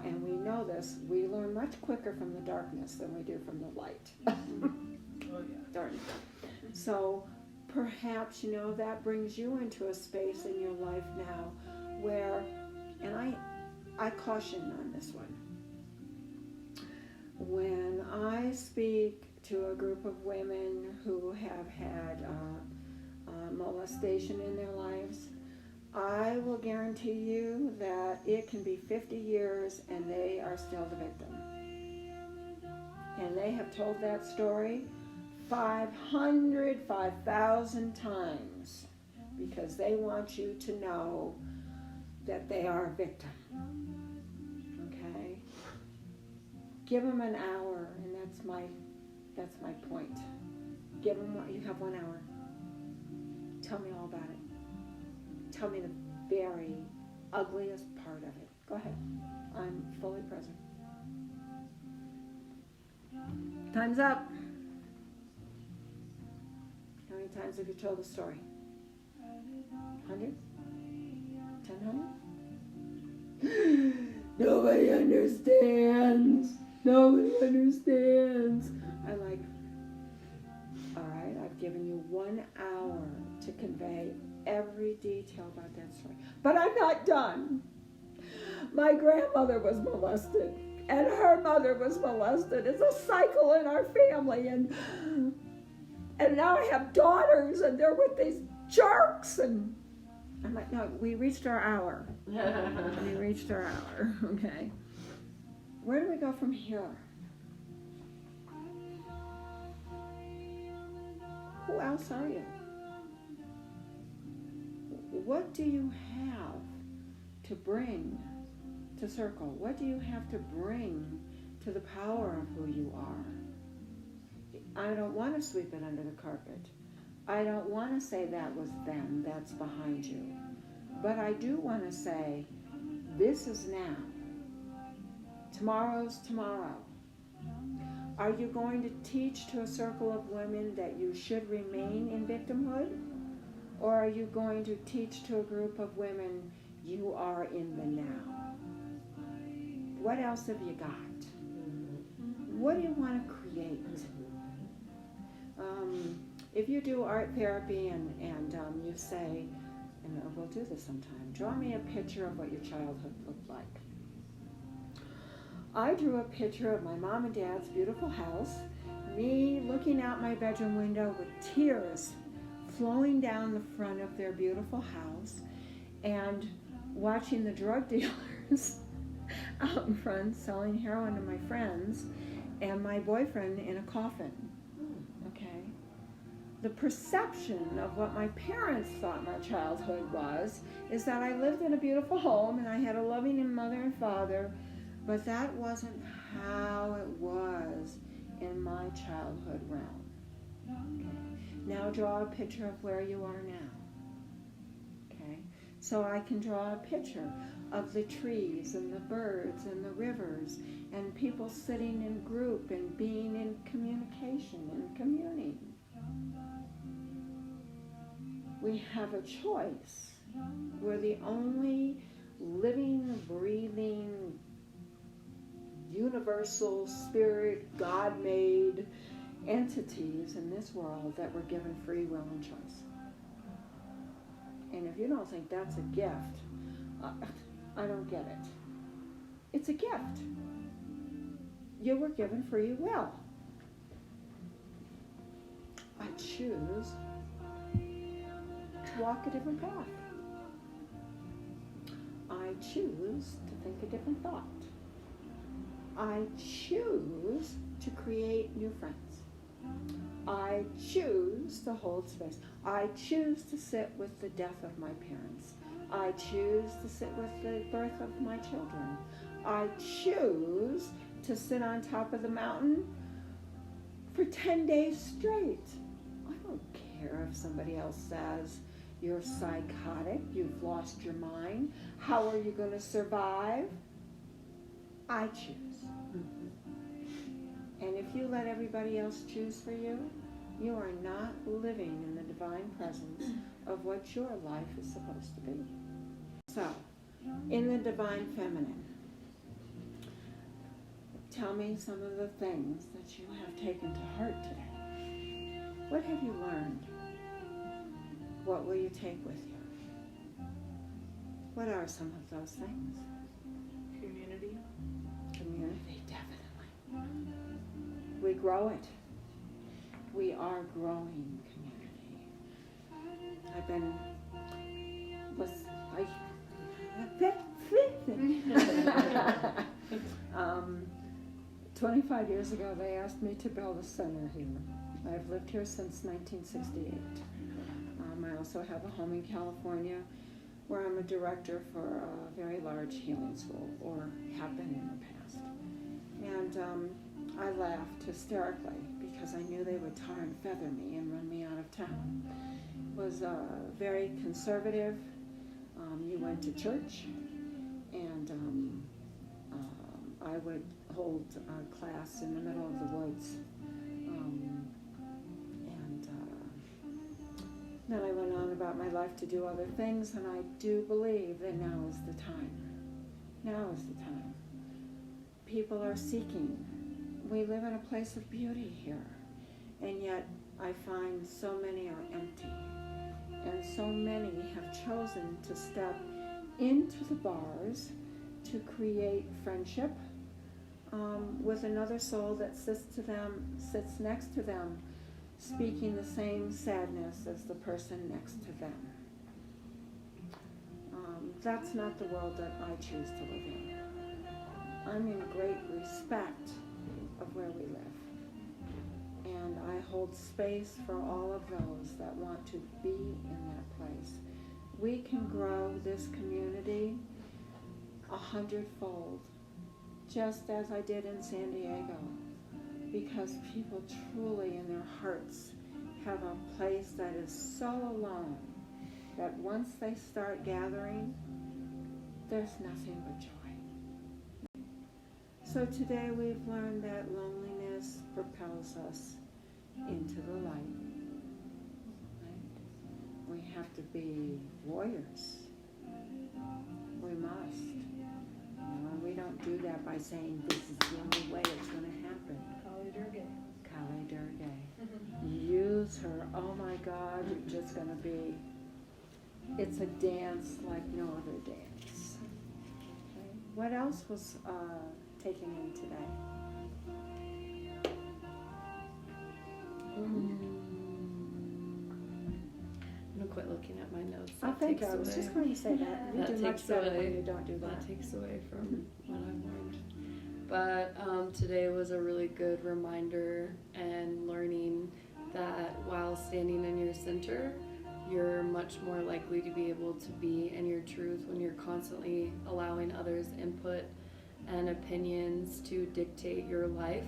and we know this, we learn much quicker from the darkness than we do from the light. Oh, yeah. Darn. So perhaps, that brings you into a space in your life now where, and I caution on this one. When I speak to a group of women who have had molestation in their lives, I will guarantee you that it can be 50 years and they are still the victim. And they have told that story 5,000 times because they want you to know that they are a victim. Okay? Give them an hour, and that's my point. Give them, you have 1 hour. Tell me all about it. Tell me the very ugliest part of it. Go ahead. I'm fully present. Time's up. How many times have you told the story? 100? 10? Nobody understands. Nobody understands. I'm like, all right, I've given you 1 hour to convey every detail about that story. But I'm not done. My grandmother was molested, and her mother was molested. It's a cycle in our family, and now I have daughters, and they're with these jerks, and I'm like, no, we reached our hour. We reached our hour, okay. Where do we go from here? Who else are you? What do you have to bring to Circle? What do you have to bring to the power of who you are? I don't want to sweep it under the carpet. I don't want to say that was then, that's behind you. But I do want to say, this is now. Tomorrow's tomorrow. Are you going to teach to a circle of women that you should remain in victimhood? Or are you going to teach to a group of women you are in the now? What else have you got? What do you want to create? If you do art therapy and you say, and we'll do this sometime, draw me a picture of what your childhood looked like. I drew a picture of my mom and dad's beautiful house, me looking out my bedroom window with tears flowing down the front of their beautiful house, and watching the drug dealers out in front selling heroin to my friends, and my boyfriend in a coffin. Okay? The perception of what my parents thought my childhood was is that I lived in a beautiful home and I had a loving mother and father, but that wasn't how it was in my childhood realm. Now draw a picture of where you are now. Okay? So I can draw a picture of the trees and the birds and the rivers and people sitting in group and being in communication and communing. We have a choice. We're the only living, breathing, universal spirit, God-made entities in this world that were given free will and choice. And if you don't think that's a gift, I don't get it. It's a gift. You were given free will. I choose to walk a different path. I choose to think a different thought. I choose to create new friends. I choose to hold space. I choose to sit with the death of my parents. I choose to sit with the birth of my children. I choose to sit on top of the mountain for 10 days straight. I don't care if somebody else says you're psychotic, you've lost your mind, how are you going to survive? I choose. And if you let everybody else choose for you, you are not living in the divine presence of what your life is supposed to be. So, in the divine feminine, tell me some of the things that you have taken to heart today. What have you learned? What will you take with you? What are some of those things? Community. Community, definitely. We grow it. We are growing community. I've been 25 years ago, they asked me to build a center here. I've lived here since 1968. I also have a home in California where I'm a director for a very large healing school, or have been in the past. And I laughed hysterically because I knew they would tar and feather me and run me out of town. It was very conservative. You went to church, and I would hold a class in the middle of the woods. Then I went on about my life to do other things, and I do believe that now is the time. Now is the time. People are seeking. We live in a place of beauty here, and yet I find so many are empty, and so many have chosen to step into the bars to create friendship with another soul that sits next to them, speaking the same sadness as the person next to them. That's not the world that I choose to live in. I'm in great respect of where we live. And I hold space for all of those that want to be in that place. We can grow this community 100-fold, just as I did in San Diego, because people truly in their hearts have a place that is so alone that once they start gathering, there's nothing but joy. So today we've learned that loneliness propels us into the light. Right? We have to be warriors. We must. And we don't do that by saying this is the only way it's going to happen. Kali Durga. Kali Durga. Use her. Oh my God, you're just going to be, it's a dance like no other dance. Okay. What else was taken in today? I'm gonna quit looking at my notes. I think I was just going to say that. You do much better when you don't do that. That takes away from what I've learned. But today was a really good reminder and learning that while standing in your center, you're much more likely to be able to be in your truth when you're constantly allowing others input and opinions to dictate your life.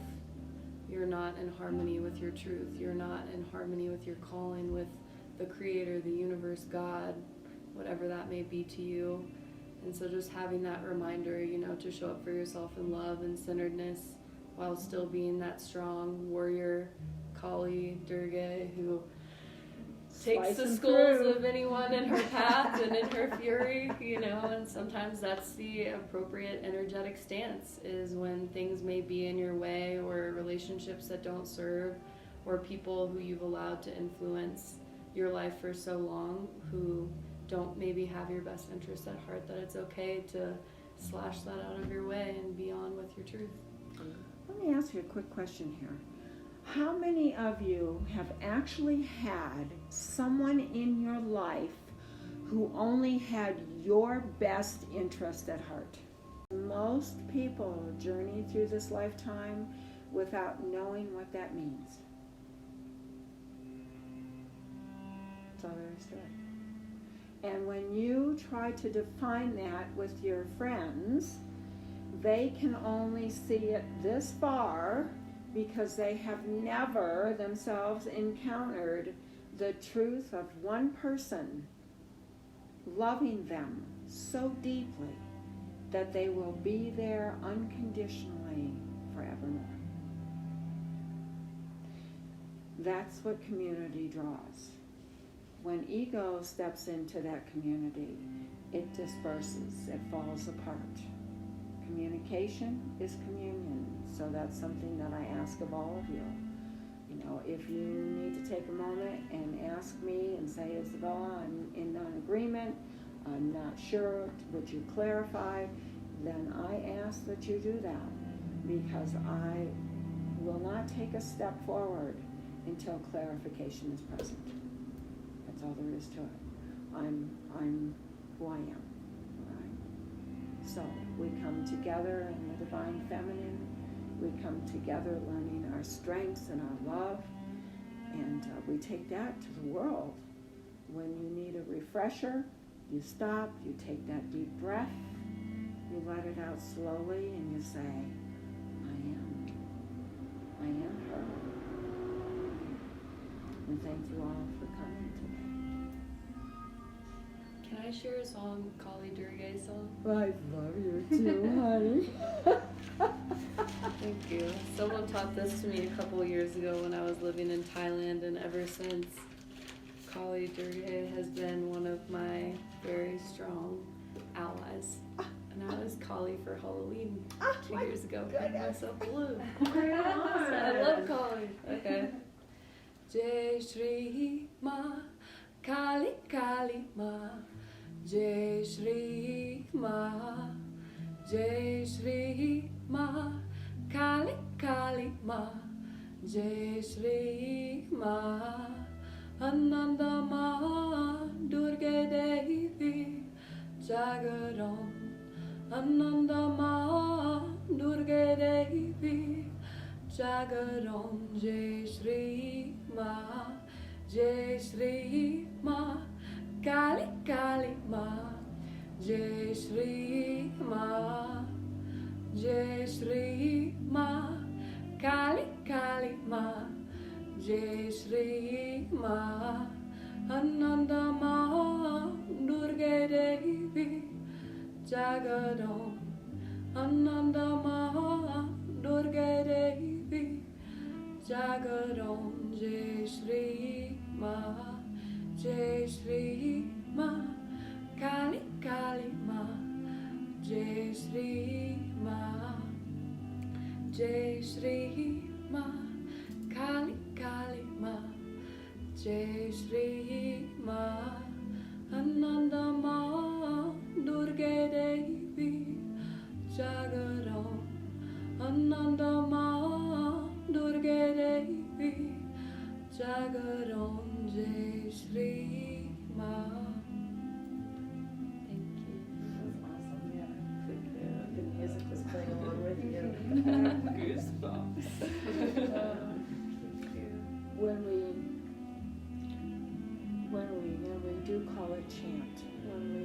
you're not in harmony with your truth. You're not in harmony with your calling, with the Creator, the universe, God, whatever that may be to you. And so just having that reminder, you know, to show up for yourself in love and centeredness while still being that strong warrior, Kali, Durga, who takes the skulls of anyone in her path and in her fury, you know, and sometimes that's the appropriate energetic stance, is when things may be in your way, or relationships that don't serve, or people who you've allowed to influence your life for so long who don't maybe have your best interest at heart, that it's okay to slash that out of your way and be on with your truth. Let me ask you a quick question here. How many of you have actually had someone in your life who only had your best interest at heart? Most people journey through this lifetime without knowing what that means. That's all there is to it. And when you try to define that with your friends, they can only see it this far because they have never themselves encountered the truth of one person loving them so deeply that they will be there unconditionally forevermore. That's what community draws. When ego steps into that community, it disperses, it falls apart. Communication is communion, so that's something that I ask of all of you. You know, if you need to take a moment and ask me and say, Isabella, I'm in non-agreement, I'm not sure, would you clarify? Then I ask that you do that, because I will not take a step forward until clarification is present. That's all there is to it. I'm who I am. So we come together in the divine feminine. We come together learning our strengths and our love. And we take that to the world. When you need a refresher, you stop, you take that deep breath, you let it out slowly, and you say, I am her. And thank you all for coming today. Can I share a song, Kali Durga song? I love you too, honey. Thank you. Someone taught this to me a couple of years ago when I was living in Thailand, and ever since, Kali Durga has been one of my very strong allies. And I was Kali for Halloween 2 years ago. Painted myself blue. I love Kali. Okay. Jai Shri Ma Kali Kali Ma Jai Shri Ma Jai Shri Ma Kali Kali Ma Jai Shri Ma Ananda Ma Durga Devi Jagaram Ananda Ma Durga Devi Jagaram Jai Shri Ma Jai Shri Ma Kali Kali Ma Jai Shri Ma Jai Shri Ma Kali Kali Ma Jai Shri Ma Ananda Ma Durga Devi Jagaram Ananda Ma Durga Devi Jagaram Jai Shri Ma Jai Shri Ma Kali Kali Ma Jai Shri Ma Jai Shri Ma Kali Kali Ma Jai Shri Ma Ananda Ma Durga Devi Jagaram Ananda Ma Durga Devi Jagaram Jai Shri Ma. Thank you. That was awesome, yeah. Good music was playing along with you. Goosebumps. When we do call it chant, when we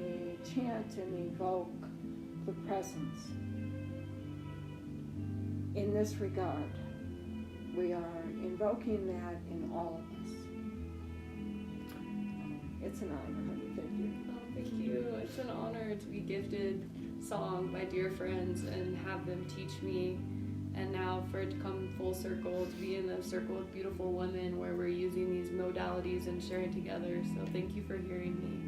chant and evoke the presence, in this regard, we are invoking that in all of us. It's an honor, honey. Thank you. Oh, thank you. It's an honor to be gifted song by dear friends and have them teach me. And now for it to come full circle, to be in a circle of beautiful women where we're using these modalities and sharing together. So thank you for hearing me.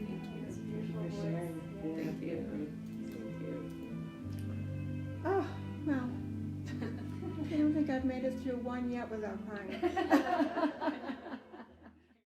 Thank you. Thank you for sharing. Thank you. Thank you. Oh, well. I don't think I've made it through one yet without crying.